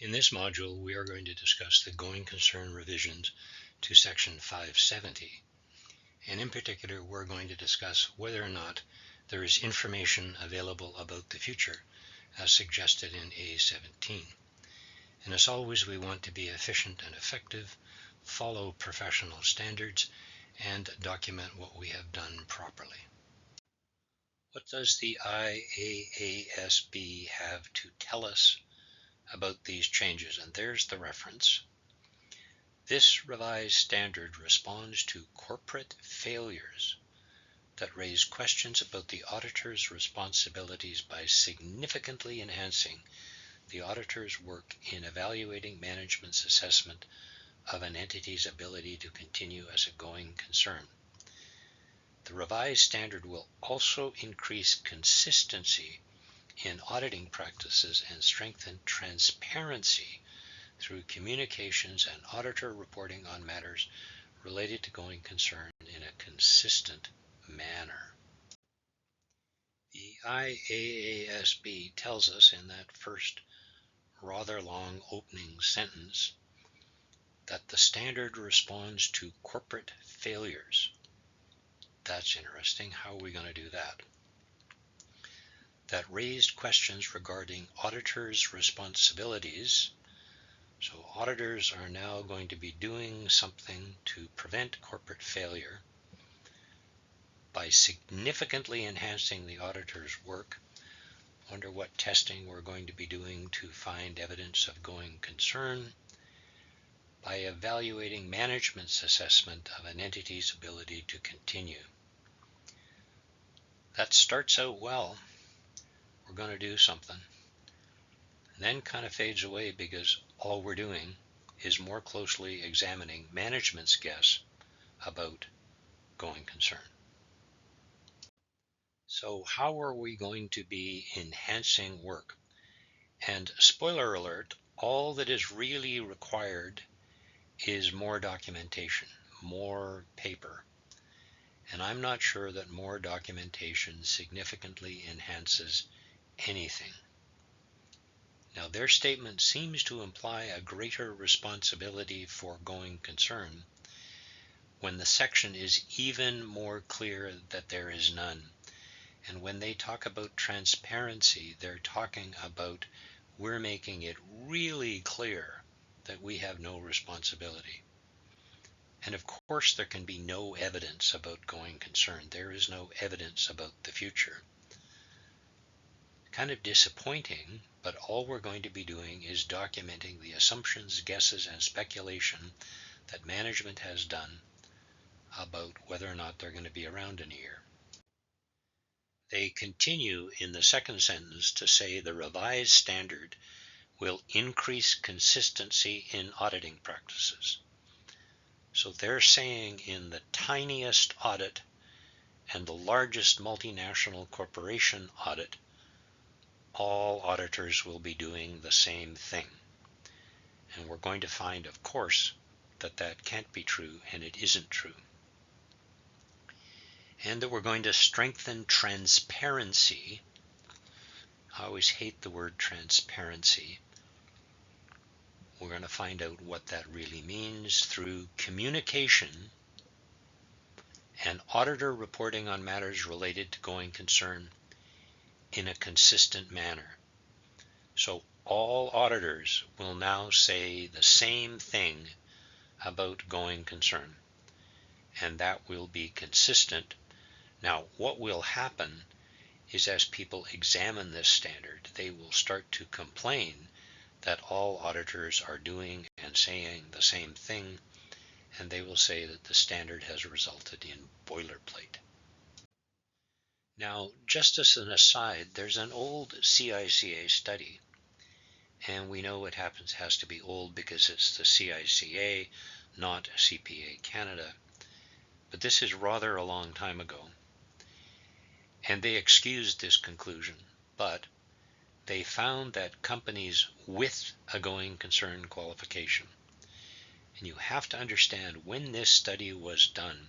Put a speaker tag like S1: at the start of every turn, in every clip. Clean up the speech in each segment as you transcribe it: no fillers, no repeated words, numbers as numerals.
S1: In this module, we are going to discuss the going concern revisions to Section 570. And in particular, we're going to discuss whether or not there is information available about the future as suggested in A17. And as always, we want to be efficient and effective, follow professional standards, and document what we have done properly. What does the IAASB have to tell us about these changes? And there's the reference. This revised standard responds to corporate failures that raise questions about the auditor's responsibilities by significantly enhancing the auditor's work in evaluating management's assessment of an entity's ability to continue as a going concern. The revised standard will also increase consistency in auditing practices and strengthen transparency through communications and auditor reporting on matters related to going concern in a consistent manner. The IAASB tells us in that first rather long opening sentence that the standard responds to corporate failures. That's interesting. How are we going to do that? That raised questions regarding auditors' responsibilities. So auditors are now going to be doing something to prevent corporate failure by significantly enhancing the auditor's work. Wonder what testing we're going to be doing to find evidence of going concern by evaluating management's assessment of an entity's ability to continue. That starts out well. We're going to do something. And then kind of fades away because all we're doing is more closely examining management's guess about going concern. So how are we going to be enhancing work? And spoiler alert, all that is really required is more documentation, more paper. And I'm not sure that more documentation significantly enhances anything. Now, their statement seems to imply a greater responsibility for going concern when the section is even more clear that there is none. And when they talk about transparency, they're talking about we're making it really clear that we have no responsibility. And of course, there can be no evidence about going concern. There is no evidence about the future. Kind of disappointing, but all we're going to be doing is documenting the assumptions, guesses, and speculation that management has done about whether or not they're going to be around in a year. They continue in the second sentence to say the revised standard will increase consistency in auditing practices. So they're saying in the tiniest audit and the largest multinational corporation audit, all auditors will be doing the same thing. And we're going to find, of course, that that can't be true, and it isn't true. And that we're going to strengthen transparency. I always hate the word transparency. We're going to find out what that really means through communication and auditor reporting on matters related to going concern in a consistent manner. So all auditors will now say the same thing about going concern, and that will be consistent. Now, what will happen is as people examine this standard, they will start to complain that all auditors are doing and saying the same thing, and they will say that the standard has resulted in boilerplate. Now, just as an aside, there's an old CICA study, and we know what happens has to be old because it's the CICA, not CPA Canada, but this is rather a long time ago. And they excused this conclusion, but they found that companies with a going concern qualification, and you have to understand when this study was done,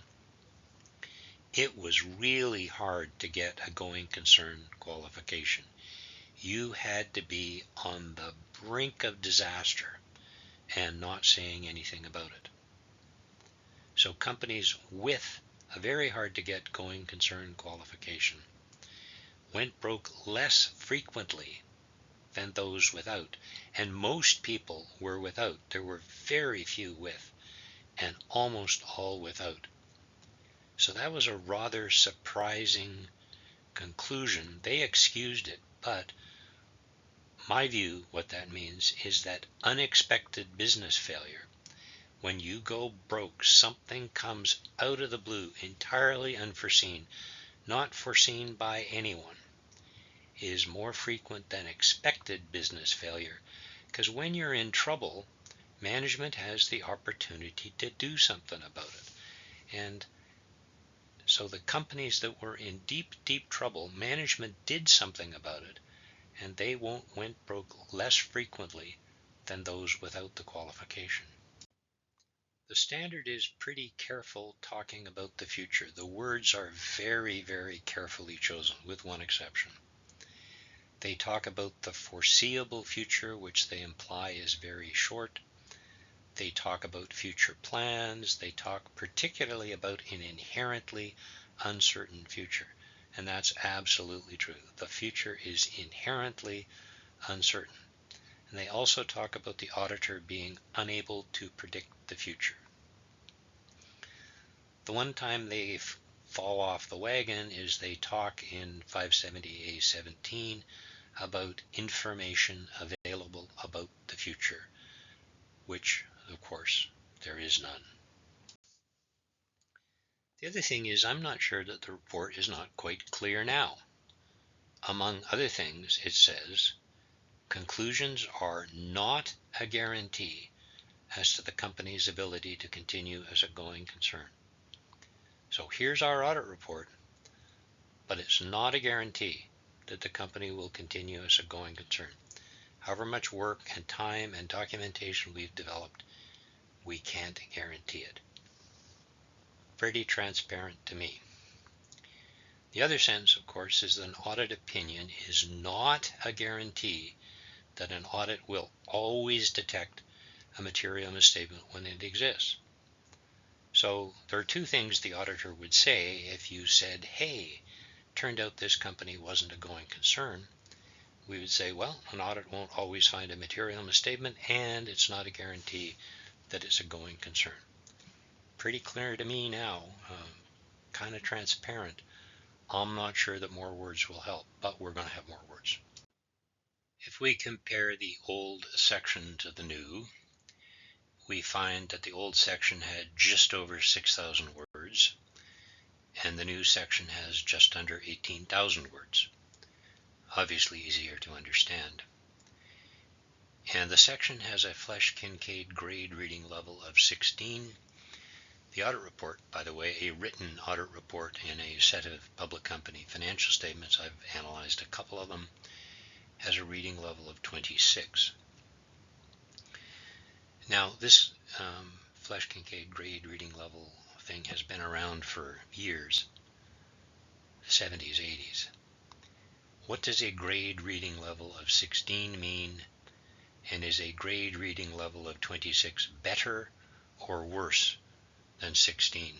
S1: it was really hard to get a going concern qualification. you had to be on the brink of disaster and not saying anything about it. So companies with a very hard to get going concern qualification went broke less frequently than those without, and most people were without. There were very few with, and almost all without. So that was a rather surprising conclusion. They excused it, but my view, what that means is that unexpected business failure, when you go broke, something comes out of the blue, entirely unforeseen, not foreseen by anyone, is more frequent than expected business failure. Because when you're in trouble, management has the opportunity to do something about it. And so the companies that were in deep, deep trouble, management did something about it, and they went broke less frequently than those without the qualification. The standard is pretty careful talking about the future. The words are very, very carefully chosen, with one exception. They talk about the foreseeable future, which they imply is very short. They talk about future plans. They talk particularly about an inherently uncertain future. And that's absolutely true. The future is inherently uncertain. And they also talk about the auditor being unable to predict the future. The one time they fall off the wagon is they talk in 570A17 about information available about the future, which, of course, there is none. The other thing is, I'm not sure that the report is not quite clear now. Among other things, it says, conclusions are not a guarantee as to the company's ability to continue as a going concern. So here's our audit report, but it's not a guarantee that the company will continue as a going concern. However much work and time and documentation we've developed, we can't guarantee it. Pretty transparent to me. The other sentence, of course, is that an audit opinion is not a guarantee that an audit will always detect a material misstatement when it exists. So there are two things the auditor would say if you said, hey, turned out this company wasn't a going concern. We would say, well, an audit won't always find a material misstatement, and it's not a guarantee that it's a going concern. Pretty clear to me now, kind of transparent. I'm not sure that more words will help, but we're going to have more words. If we compare the old section to the new, we find that the old section had just over 6,000 words, and the new section has just under 18,000 words. Obviously easier to understand. And the section has a Flesch-Kincaid grade reading level of 16. The audit report, by the way, a written audit report in a set of public company financial statements, I've analyzed a couple of them, has a reading level of 26. Now, this Flesch-Kincaid grade reading level thing has been around for years, 70s, 80s. What does a grade reading level of 16 mean? And is a grade reading level of 26 better or worse than 16?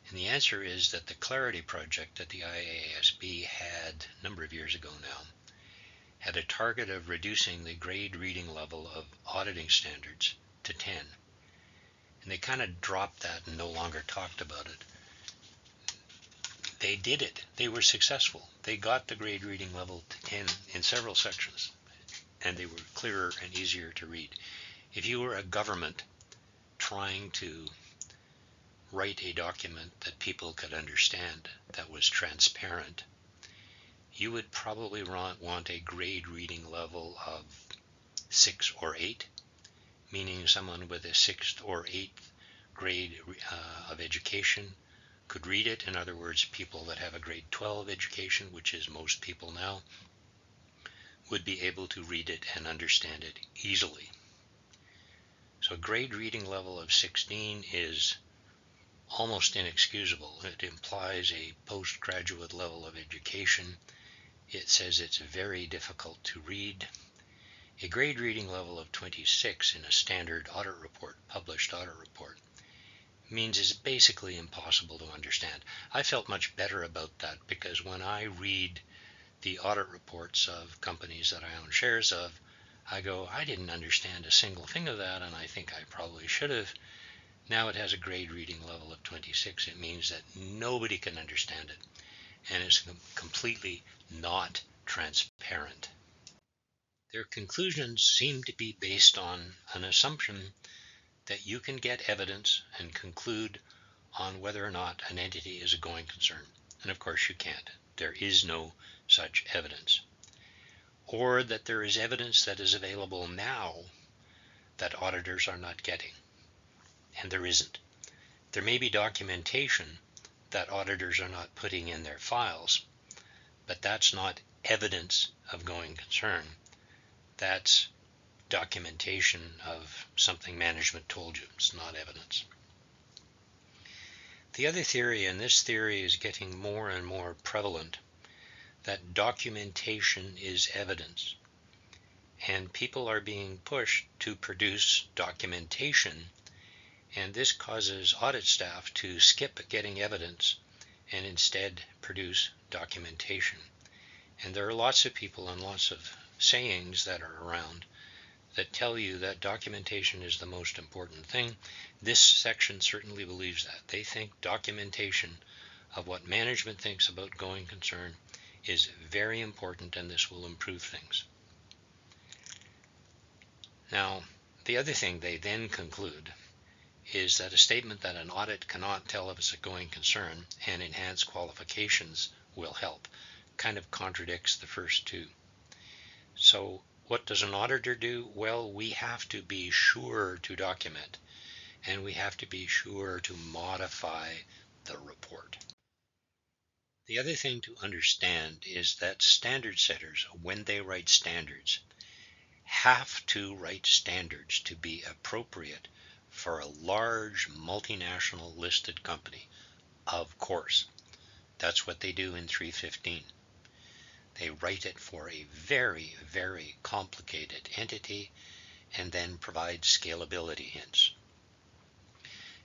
S1: And the answer is that the Clarity Project that the IASB had a number of years ago now had a target of reducing the grade reading level of auditing standards to 10. And they kind of dropped that and no longer talked about it. They did it. They were successful. They got the grade reading level to 10 in several sections, and they were clearer and easier to read. If you were a government trying to write a document that people could understand that was transparent, you would probably want a grade reading level of 6 or 8, meaning someone with a 6th or 8th grade of education could read it. In other words, people that have a grade 12 education, which is most people now, would be able to read it and understand it easily. So a grade reading level of 16 is almost inexcusable. It implies a postgraduate level of education, it says it's very difficult to read. A grade reading level of 26 in a standard audit report, published audit report, means it's basically impossible to understand. I felt much better about that because when I read the audit reports of companies that I own shares of, I go, I didn't understand a single thing of that, and I think I probably should have. Now it has a grade reading level of 26. It means that nobody can understand it, and it's completely not transparent. Their conclusions seem to be based on an assumption that you can get evidence and conclude on whether or not an entity is a going concern. And of course you can't. There is no such evidence. Or that there is evidence that is available now that auditors are not getting. And there isn't. There may be documentation that auditors are not putting in their files, but that's not evidence of going concern. That's documentation of something management told you. It's not evidence. The other theory, and this theory is getting more and more prevalent, that documentation is evidence. And people are being pushed to produce documentation, and this causes audit staff to skip getting evidence and instead produce documentation. And there are lots of people and lots of sayings that are around that tell you that documentation is the most important thing. This section certainly believes that. They think documentation of what management thinks about going concern is very important, and this will improve things. Now, the other thing they then conclude is that a statement that an audit cannot tell if it's a going concern and enhanced qualifications will help kind of contradicts the first two. So what does an auditor do? Well, we have to be sure to document, and we have to be sure to modify the report. The other thing to understand is that standard setters, when they write standards, have to write standards to be appropriate for a large multinational listed company. Of course, that's what they do in 315. They write it for a very, very complicated entity and then provide scalability hints.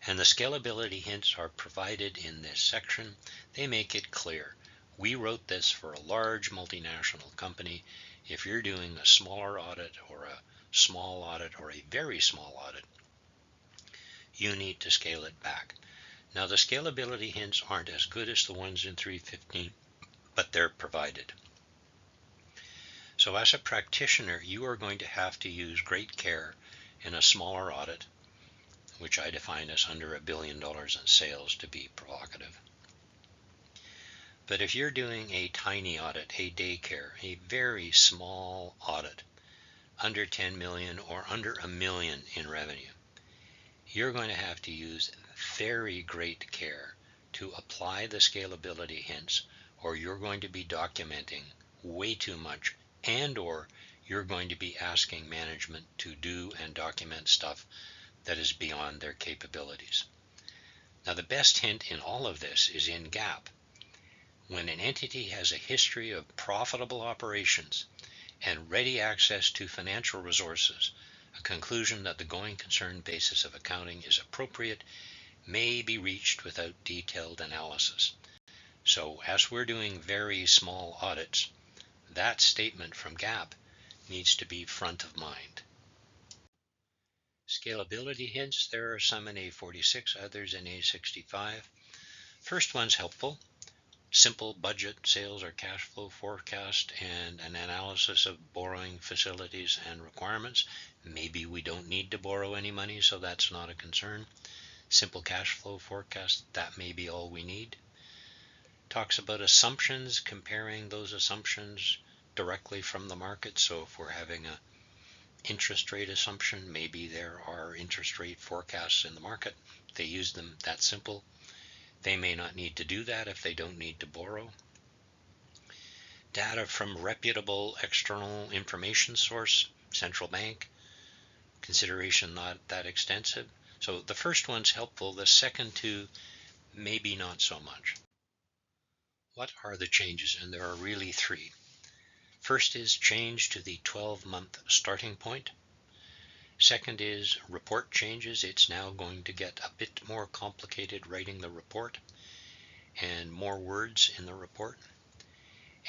S1: And the scalability hints are provided in this section. They make it clear. We wrote this for a large multinational company. If you're doing a smaller audit or a small audit or a very small audit, you need to scale it back. Now, the scalability hints aren't as good as the ones in 315, but they're provided. So as a practitioner, you are going to have to use great care in a smaller audit, which I define as under $1 billion in sales, to be provocative. But if you're doing a tiny audit, a daycare, a very small audit, under 10 million or under $1 million in revenue, you're going to have to use very great care to apply the scalability hints, or you're going to be documenting way too much, and or you're going to be asking management to do and document stuff that is beyond their capabilities. Now, the best hint in all of this is in GAAP. When an entity has a history of profitable operations and ready access to financial resources, a conclusion that the going concern basis of accounting is appropriate may be reached without detailed analysis. So as we're doing very small audits, that statement from GAAP needs to be front of mind. Scalability hints, there are some in A46, others in A65. First one's helpful. Simple budget, sales or cash flow forecast, and an analysis of borrowing facilities and requirements. Maybe we don't need to borrow any money, so that's not a concern. Simple cash flow forecast, that may be all we need. Talks about assumptions, comparing those assumptions directly from the market. So if we're having a interest rate assumption, maybe there are interest rate forecasts in the market. They use them, that simple. They may not need to do that if they don't need to borrow. Data from reputable external information source, central bank, consideration not that extensive. So the first one's helpful, the second two maybe not so much. What are the changes? And there are really three. First is change to the 12-month starting point. Second is report changes. It's now going to get a bit more complicated writing the report and more words in the report.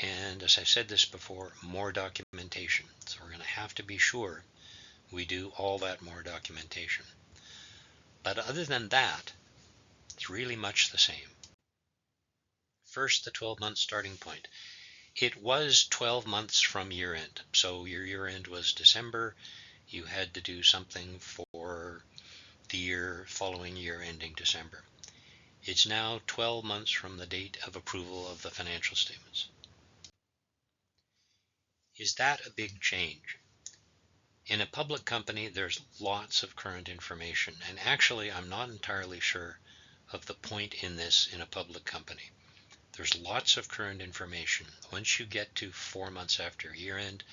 S1: And as I said this before, more documentation. So we're going to have to be sure we do all that more documentation. But other than that, it's really much the same. First, the 12-month starting point. It was 12 months from year end. So your year end was December. You had to do something for the year following year ending December. It's now 12 months from the date of approval of the financial statements. Is that a big change? In a public company, there's lots of current information, and actually I'm not entirely sure of the point in this in a public company. There's lots of current information. Once you get to 4 months after year end,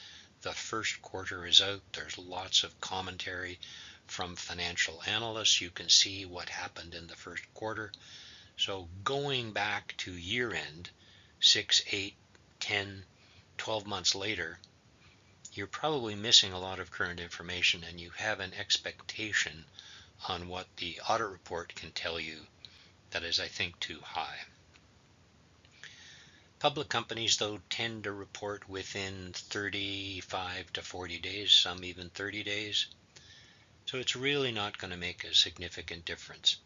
S1: the first quarter is out. There's lots of commentary from financial analysts. You can see what happened in the first quarter. So going back to year end, 6, 8, 10, 12 months later, you're probably missing a lot of current information, and you have an expectation on what the audit report can tell you that is, I think, too high. Public companies, though, tend to report within 35 to 40 days, some even 30 days. So it's really not going to make a significant difference.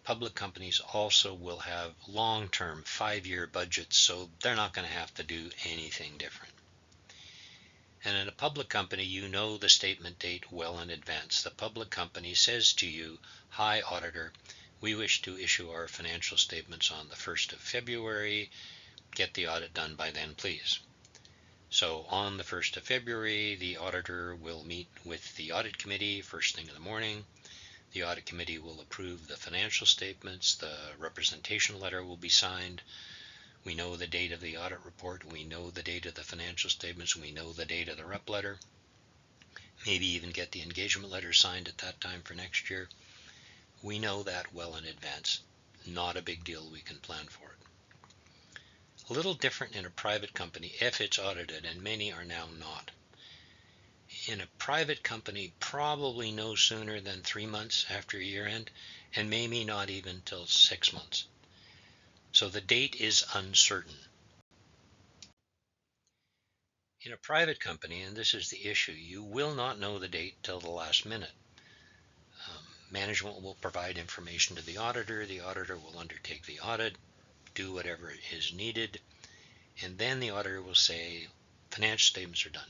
S1: Public companies also will have long-term 5-year budgets, so they're not going to have to do anything different. And in a public company, you know the statement date well in advance. The public company says to you, "Hi, auditor, we wish to issue our financial statements on the 1st of February. Get the audit done by then, please." So on the 1st of February, the auditor will meet with the audit committee first thing in the morning. The audit committee will approve the financial statements. The representation letter will be signed. We know the date of the audit report. We know the date of the financial statements. We know the date of the rep letter. Maybe even get the engagement letter signed at that time for next year. We know that well in advance. Not a big deal. We can plan for it. A little different in a private company if it's audited, and many are now not. In a private company, probably no sooner than 3 months after year end, and maybe not even till 6 months. So the date is uncertain. In a private company, and this is the issue, you will not know the date till the last minute. Management will provide information to the auditor. The auditor will undertake the audit, do whatever is needed, and then the auditor will say, financial statements are done.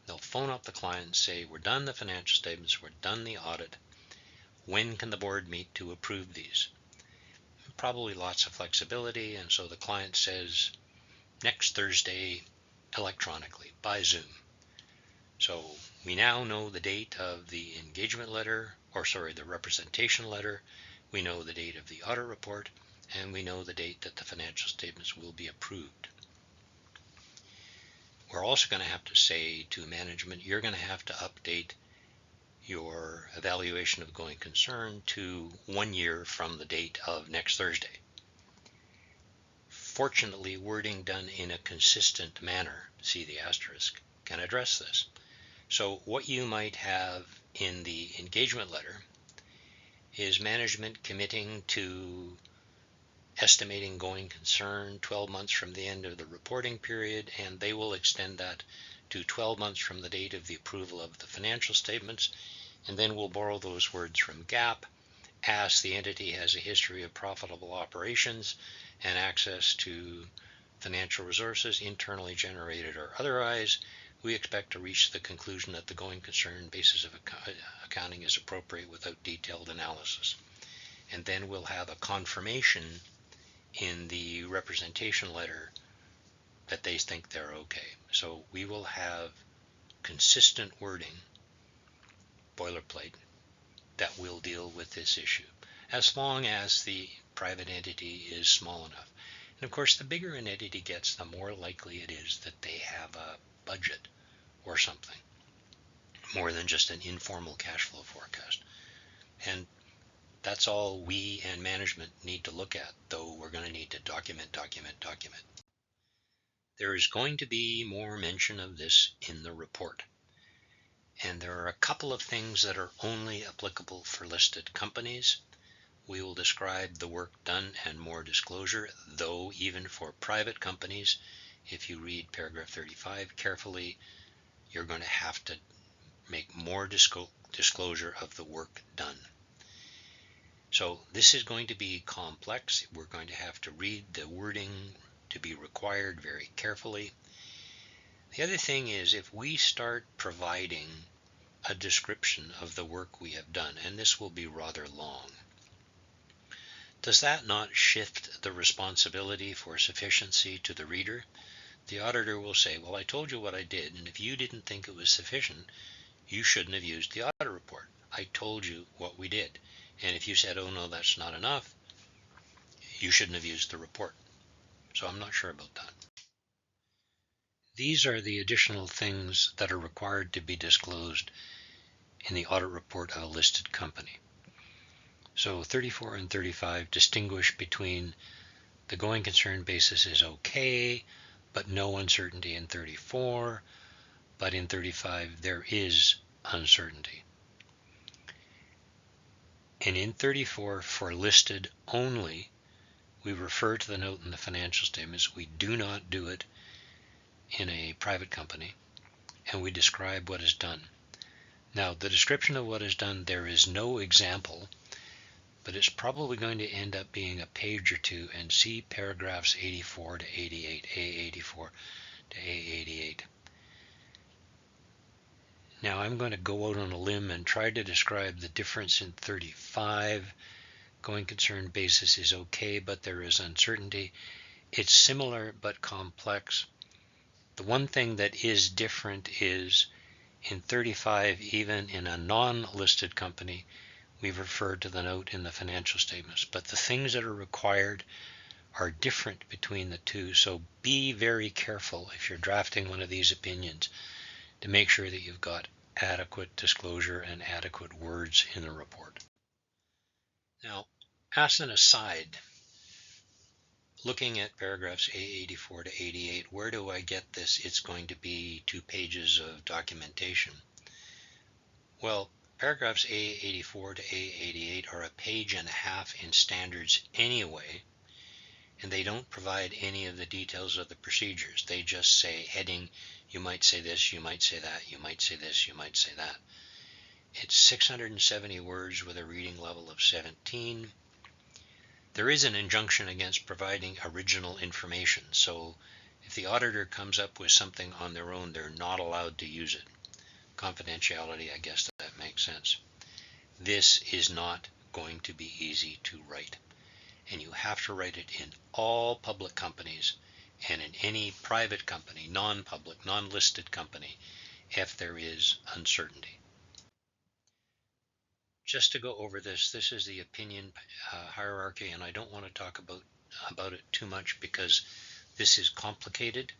S1: They'll phone up the client and say, we're done the financial statements, we're done the audit. When can the board meet to approve these? Probably lots of flexibility, and so the client says, next Thursday electronically by Zoom. So we now know the date of the engagement letter, the representation letter. We know the date of the audit report, and we know the date that the financial statements will be approved. We're also going to have to say to management, you're going to have to update your evaluation of going concern to 1 year from the date of next Thursday. Fortunately, wording done in a consistent manner, see the asterisk, can address this. So what you might have in the engagement letter is management committing to estimating going concern 12 months from the end of the reporting period, and they will extend that to 12 months from the date of the approval of the financial statements, and then we'll borrow those words from GAAP, as the entity has a history of profitable operations and access to financial resources, internally generated or otherwise. We expect to reach the conclusion that the going concern basis of accounting is appropriate without detailed analysis. And then we'll have a confirmation in the representation letter that they think they're okay. So we will have consistent wording, boilerplate, that will deal with this issue, as long as the private entity is small enough. And of course, the bigger an entity gets, the more likely it is that they have a budget or something, more than just an informal cash flow forecast. And that's all we and management need to look at, though we're going to need to document. There is going to be more mention of this in the report. And there are a couple of things that are only applicable for listed companies. We will describe the work done and more disclosure, though even for private companies, if you read paragraph 35 carefully, you're going to have to make more disclosure of the work done. So this is going to be complex. We're going to have to read the wording to be required very carefully. The other thing is, if we start providing a description of the work we have done, and this will be rather long, does that not shift the responsibility for sufficiency to the reader? The auditor will say, well, I told you what I did, and if you didn't think it was sufficient, you shouldn't have used the audit report. I told you what we did. And if you said, oh no, that's not enough, you shouldn't have used the report. So I'm not sure about that. These are the additional things that are required to be disclosed in the audit report of a listed company. So 34 and 35 distinguish between the going concern basis is okay, but no uncertainty in 34, but in 35 there is uncertainty. And in 34, for listed only, we refer to the note in the financial statements. We do not do it in a private company, and we describe what is done. Now, the description of what is done, there is no example, but it's probably going to end up being a page or two, and see paragraphs 84 to 88, A84 to A88. Now I'm going to go out on a limb and try to describe the difference in 35. Going concern basis is okay, but there is uncertainty. It's similar but complex. The one thing that is different is in 35, even in a non-listed company, we've referred to the note in the financial statements, but the things that are required are different between the two. So be very careful if you're drafting one of these opinions to make sure that you've got adequate disclosure and adequate words in the report. Now, as an aside, looking at paragraphs A84 to 88, where do I get this? It's going to be 2 pages of documentation. Well, paragraphs A84 to A88 are a page and a half in standards anyway, and they don't provide any of the details of the procedures. They just say heading, you might say this, you might say that, you might say this, you might say that. It's 670 words with a reading level of 17. There is an injunction against providing original information, so if the auditor comes up with something on their own, they're not allowed to use it. Confidentiality, I guess that makes sense. This is not going to be easy to write, and you have to write it in all public companies and in any private company, non-public, non-listed company, if there is uncertainty. Just to go over this is the opinion hierarchy, and I don't want to talk about it too much because this is complicated.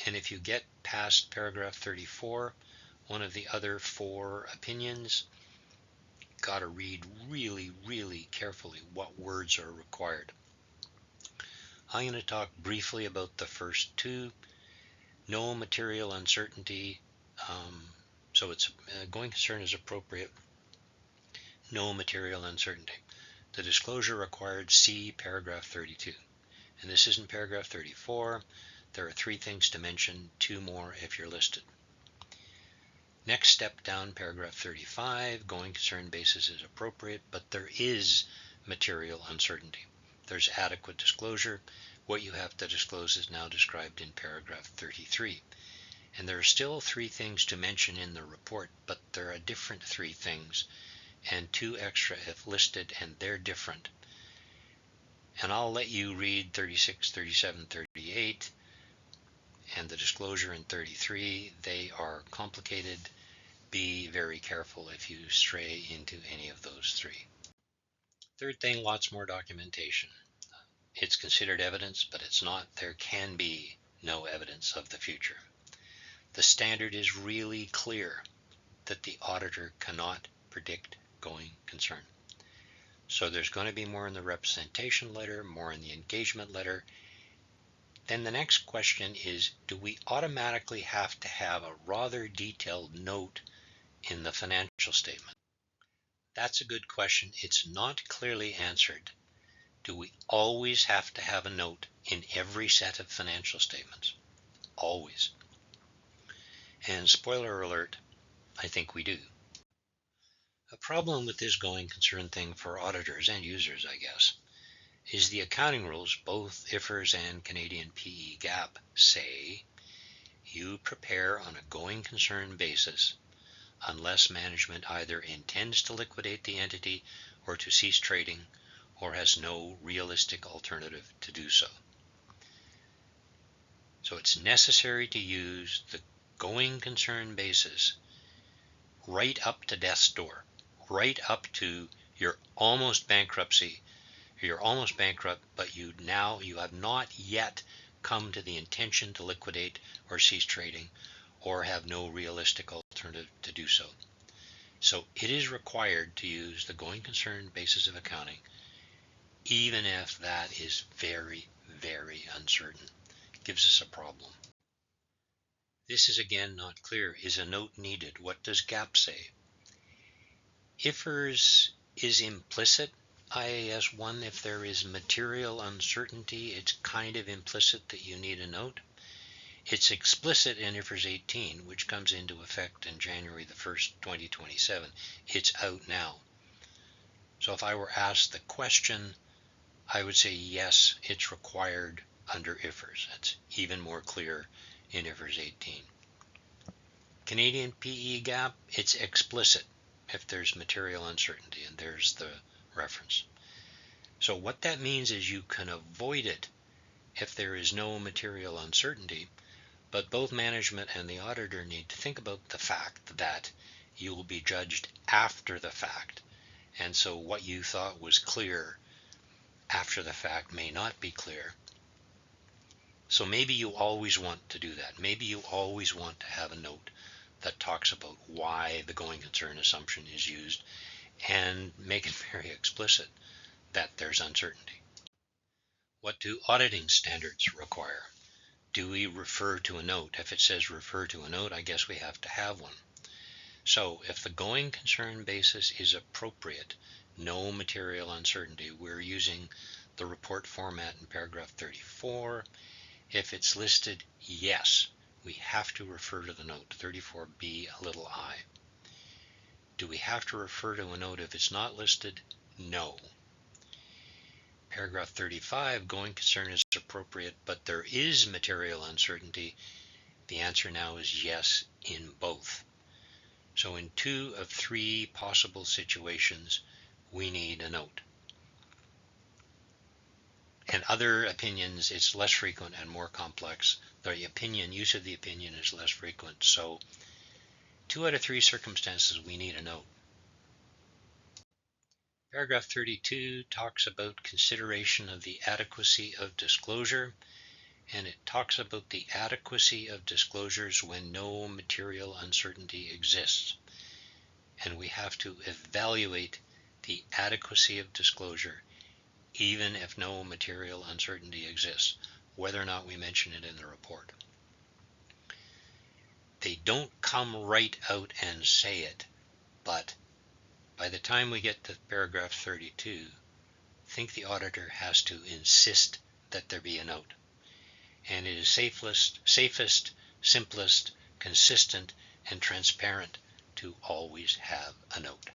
S1: And if you get past paragraph 34, one of the other 4 opinions, got to read really, really carefully what words are required. I'm going to talk briefly about the first 2. No material uncertainty, so it's going concern is appropriate. No material uncertainty. The disclosure required, see paragraph 32. And this is in paragraph 34. There are 3 things to mention, 2 more if you're listed. Next step down, paragraph 35, going concern basis is appropriate, but there is material uncertainty. There's adequate disclosure. What you have to disclose is now described in paragraph 33. And there are still 3 things to mention in the report, but there are different 3 things, and 2 extra if listed, and they're different. And I'll let you read 36, 37, 38, and the disclosure in 33. They are complicated. Be very careful if you stray into any of those 3. Third thing, lots more documentation. It's considered evidence, but it's not. There can be no evidence of the future. The standard is really clear that the auditor cannot predict going concern. So there's going to be more in the representation letter, more in the engagement letter. Then the next question is, do we automatically have to have a rather detailed note in the financial statement? That's a good question. It's not clearly answered. Do we always have to have a note in every set of financial statements? Always. And spoiler alert, I think we do. A problem with this going concern thing for auditors and users, I guess, is the accounting rules, both IFRS and Canadian PE GAAP, say you prepare on a going concern basis unless management either intends to liquidate the entity or to cease trading or has no realistic alternative to do so. So it's necessary to use the going concern basis right up to death's door, right up to your almost bankruptcy. You're almost bankrupt, but you have not yet come to the intention to liquidate or cease trading or have no realistic alternative to do so. So it is required to use the going concern basis of accounting, even if that is very, very uncertain. It gives us a problem. This is again not clear. Is a note needed? What does GAAP say? IFRS is implicit. IAS 1, if there is material uncertainty, it's kind of implicit that you need a note. It's explicit in IFRS 18, which comes into effect in January the 1st, 2027. It's out now. So if I were asked the question, I would say yes, it's required under IFRS. That's even more clear in IFRS 18. Canadian PE GAAP, it's explicit if there's material uncertainty, and there's the reference. So what that means is you can avoid it if there is no material uncertainty, but both management and the auditor need to think about the fact that you will be judged after the fact. And so what you thought was clear after the fact may not be clear. So maybe you always want to do that. Maybe you always want to have a note that talks about why the going concern assumption is used and make it very explicit that there's uncertainty. What do auditing standards require? Do we refer to a note? If it says refer to a note, I guess we have to have one. So if the going concern basis is appropriate, no material uncertainty, we're using the report format in paragraph 34. If it's listed, yes, we have to refer to the note, 34B little I. Do we have to refer to a note if it's not listed? No. Paragraph 35, going concern is appropriate, but there is material uncertainty. The answer now is yes in both. So in 2 of 3 possible situations, we need a note. And other opinions, it's less frequent and more complex. The use of the opinion is less frequent. So 2 out of 3 circumstances, we need a note. Paragraph 32 talks about consideration of the adequacy of disclosure, and it talks about the adequacy of disclosures when no material uncertainty exists. And we have to evaluate the adequacy of disclosure even if no material uncertainty exists, whether or not we mention it in the report. They don't come right out and say it, but by the time we get to paragraph 32, I think the auditor has to insist that there be a note. And it is safest, simplest, consistent, and transparent to always have a note.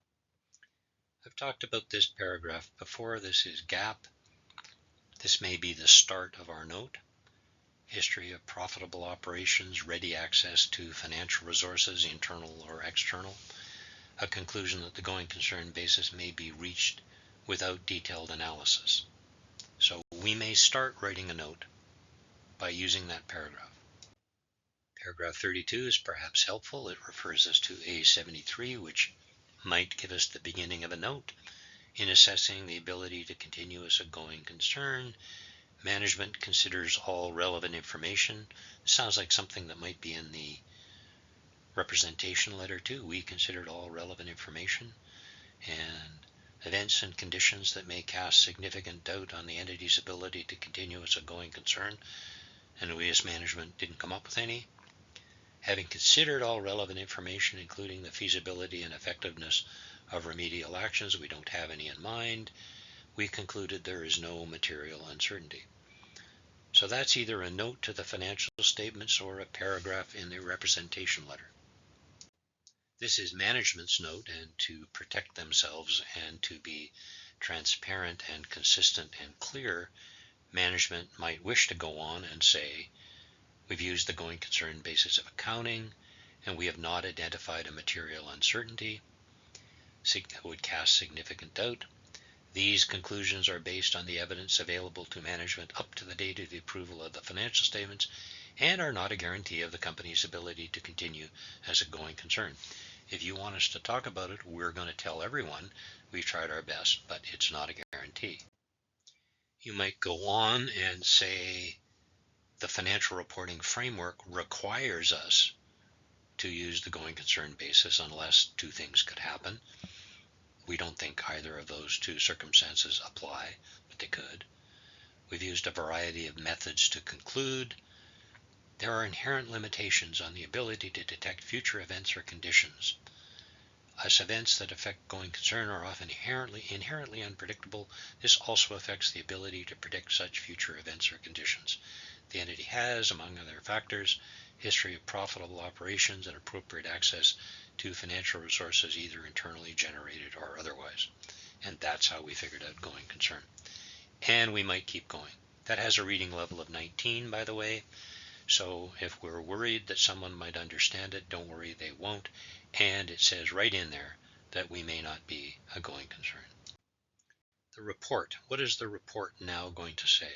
S1: I've talked about this paragraph before. This is GAAP. This may be the start of our note. History of profitable operations, ready access to financial resources, internal or external. A conclusion that the going concern basis may be reached without detailed analysis. So we may start writing a note by using that paragraph. Paragraph 32 is perhaps helpful. It refers us to A73, which might give us the beginning of a note. In assessing the ability to continue as a going concern, management considers all relevant information. Sounds like something that might be in the representation letter too. We considered all relevant information and events and conditions that may cast significant doubt on the entity's ability to continue as a going concern. and we as management didn't come up with any. Having considered all relevant information, including the feasibility and effectiveness of remedial actions, we don't have any in mind. We concluded there is no material uncertainty. So that's either a note to the financial statements or a paragraph in the representation letter. This is management's note, and to protect themselves and to be transparent and consistent and clear, management might wish to go on and say, we've used the going concern basis of accounting, and we have not identified a material uncertainty that would cast significant doubt. These conclusions are based on the evidence available to management up to the date of the approval of the financial statements and are not a guarantee of the company's ability to continue as a going concern. If you want us to talk about it, we're going to tell everyone we've tried our best, but it's not a guarantee. You might go on and say the financial reporting framework requires us to use the going concern basis unless two things could happen. We don't think either of those two circumstances apply, but they could. We've used a variety of methods to conclude. There are inherent limitations on the ability to detect future events or conditions. As events that affect going concern are often inherently unpredictable, this also affects the ability to predict such future events or conditions. The entity has, among other factors, history of profitable operations and appropriate access to financial resources, either internally generated or otherwise. And that's how we figured out going concern. And we might keep going. That has a reading level of 19, by the way. So if we're worried that someone might understand it, don't worry, they won't. And it says right in there that we may not be a going concern. The report. What is the report now going to say?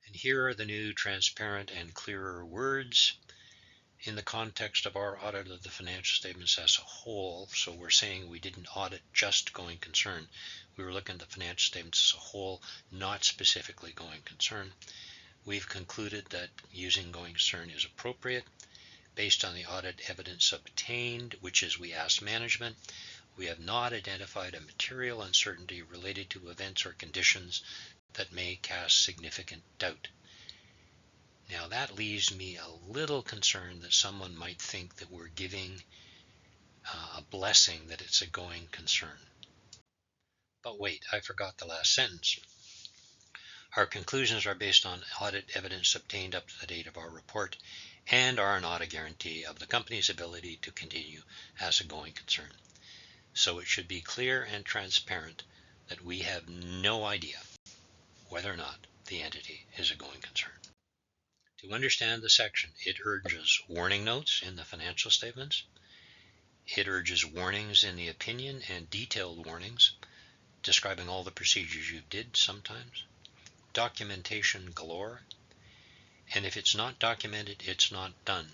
S1: And here are the new transparent and clearer words in the context of our audit of the financial statements as a whole. So we're saying we didn't audit just going concern. We were looking at the financial statements as a whole, not specifically going concern. We've concluded that using going concern is appropriate based on the audit evidence obtained, which is we asked management. We have not identified a material uncertainty related to events or conditions that may cast significant doubt. Now that leaves me a little concerned that someone might think that we're giving a blessing that it's a going concern. But wait, I forgot the last sentence. Our conclusions are based on audit evidence obtained up to the date of our report and are not a guarantee of the company's ability to continue as a going concern. So it should be clear and transparent that we have no idea whether or not the entity is a going concern. To understand the section, it urges warning notes in the financial statements. It urges warnings in the opinion and detailed warnings describing all the procedures you did sometimes. Documentation galore. And if it's not documented, it's not done,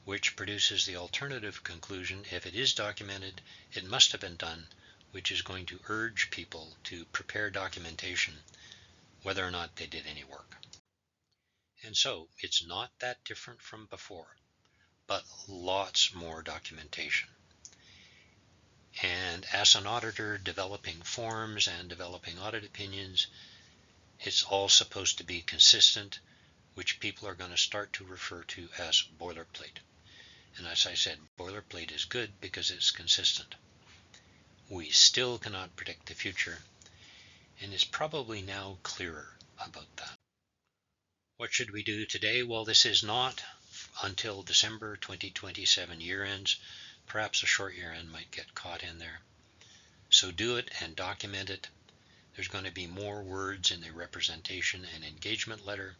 S1: which produces the alternative conclusion: if it is documented, it must have been done, which is going to urge people to prepare documentation whether or not they did any work. And so it's not that different from before, but lots more documentation. And as an auditor developing forms and developing audit opinions, it's all supposed to be consistent, which people are going to start to refer to as boilerplate. And as I said, boilerplate is good because it's consistent. We still cannot predict the future, and it's probably now clearer about that. What should we do today? Well, this is not until December 2027 year ends. Perhaps a short year end might get caught in there. So do it and document it. There's going to be more words in the representation and engagement letter.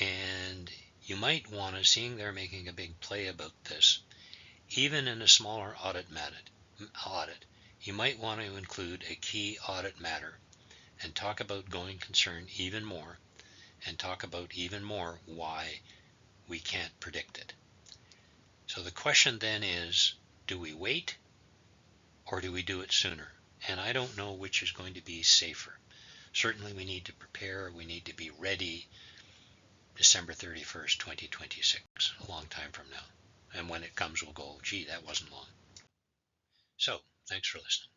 S1: And you might want to, seeing they're making a big play about this, even in a smaller audit, you might want to include a key audit matter and talk about going concern even more, and talk about even more why we can't predict it. So the question then is, do we wait or do we do it sooner? And I don't know which is going to be safer. Certainly we need to prepare, we need to be ready December 31st, 2026, a long time from now. And when it comes, we'll go, gee, that wasn't long. So, thanks for listening.